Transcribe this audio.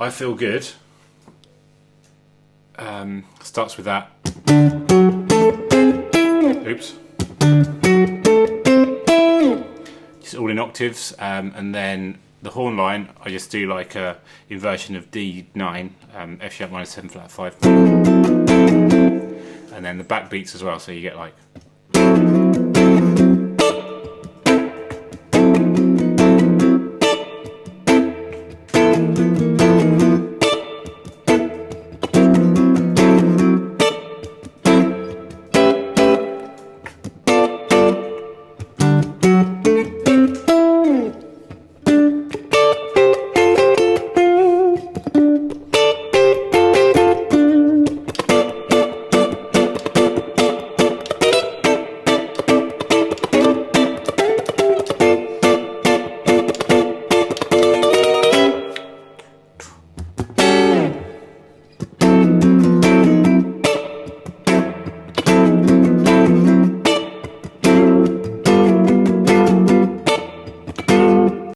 I Feel Good starts with that. Oops. Just all in octaves, and then the horn line I just do like a inversion of D9, F sharp minor 7 flat 5, and then the backbeats as well, so you get like.